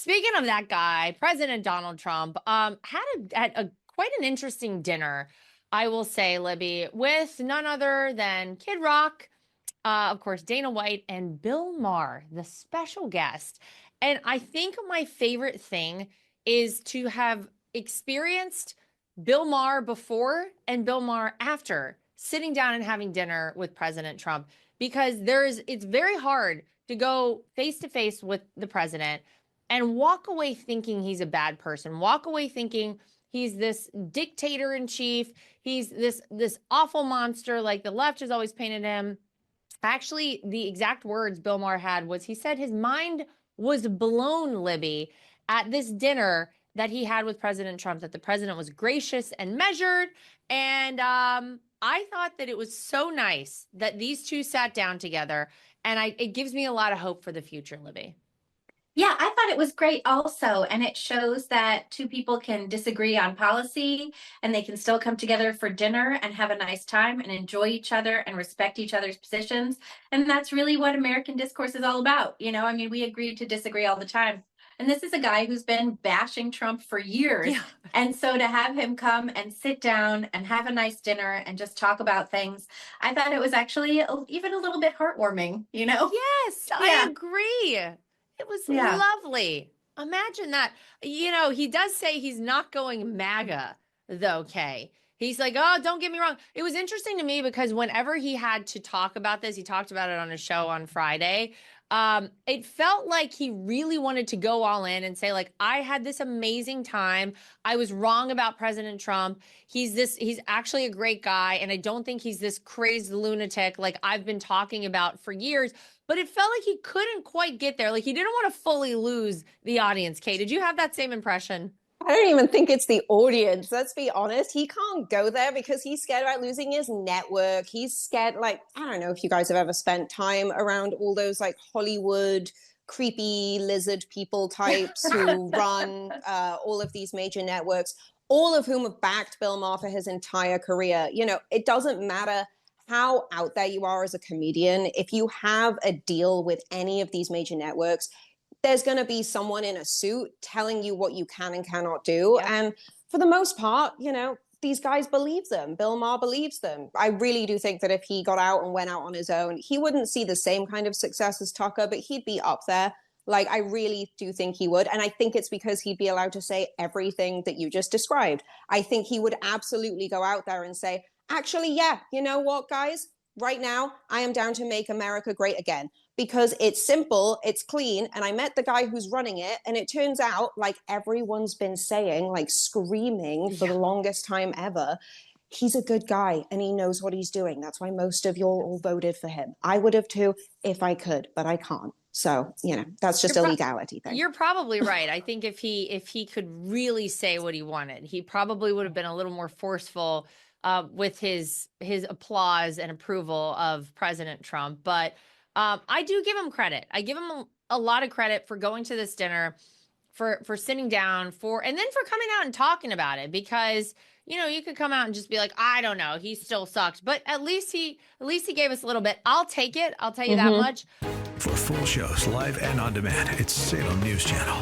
Speaking of that guy, President Donald Trump had a quite an interesting dinner, I will say, Libby, with none other than Kid Rock, of course, Dana White, and Bill Maher, the special guest. And I think my favorite thing is to have experienced Bill Maher before and Bill Maher after sitting down and having dinner with President Trump, because it's very hard to go face to face with the president and walk away thinking he's a bad person, walk away thinking he's this dictator in chief, he's this awful monster like the left has always painted him. Actually, the exact words Bill Maher had was, he said his mind was blown, Libby, at this dinner that he had with President Trump, that the president was gracious and measured. And I thought that it was so nice that these two sat down together. And it gives me a lot of hope for the future, Libby. Yeah, I thought it was great also. And it shows that two people can disagree on policy and they can still come together for dinner and have a nice time and enjoy each other and respect each other's positions. And that's really what American discourse is all about. I mean, we agree to disagree all the time. And this is a guy who's been bashing Trump for years. Yeah. And so to have him come and sit down and have a nice dinner and just talk about things, I thought it was actually even a little bit heartwarming, Yes, Yeah. I agree. It was lovely. Imagine that. He does say he's not going MAGA, though, Kay. He's like, oh, don't get me wrong. It was interesting to me because whenever he had to talk about this, he talked about it on a show on Friday. It felt like he really wanted to go all in and say, like, I had this amazing time. I was wrong about President Trump. He's actually a great guy. And I don't think he's this crazed lunatic like I've been talking about for years. But it felt like he couldn't quite get there. Like, he didn't want to fully lose the audience. Kay, did you have that same impression? I don't even think it's the audience. Let's be honest. He can't go there because he's scared about losing his network. He's scared, I don't know if you guys have ever spent time around all those Hollywood creepy lizard people types who run all of these major networks, all of whom have backed Bill Maher for his entire career. It doesn't matter how out there you are as a comedian. If you have a deal with any of these major networks, there's going to be someone in a suit telling you what you can and cannot do. Yeah. And for the most part, these guys believe them. Bill Maher believes them. I really do think that if he got out and went out on his own, he wouldn't see the same kind of success as Tucker, but he'd be up there. I really do think he would. And I think it's because he'd be allowed to say everything that you just described. I think he would absolutely go out there and say, actually, yeah, you know what, guys? Right now, I am down to make America great again. Because it's simple, it's clean, and I met the guy who's running it, and it turns out, like everyone's been saying, screaming for the longest time ever, he's a good guy, and he knows what he's doing. That's why most of y'all all voted for him. I would have too, if I could, but I can't. So, that's just a legality thing. You're probably right. I think if he could really say what he wanted, he probably would have been a little more forceful with his applause and approval of President Trump. But I do give him credit. I give him a lot of credit for going to this dinner, for sitting down, and then for coming out and talking about it, because you could come out and just be like, I don't know, he still sucked, but at least he gave us a little bit. I'll take it. I'll tell you that much. For full shows, live and on demand, it's Salem News Channel.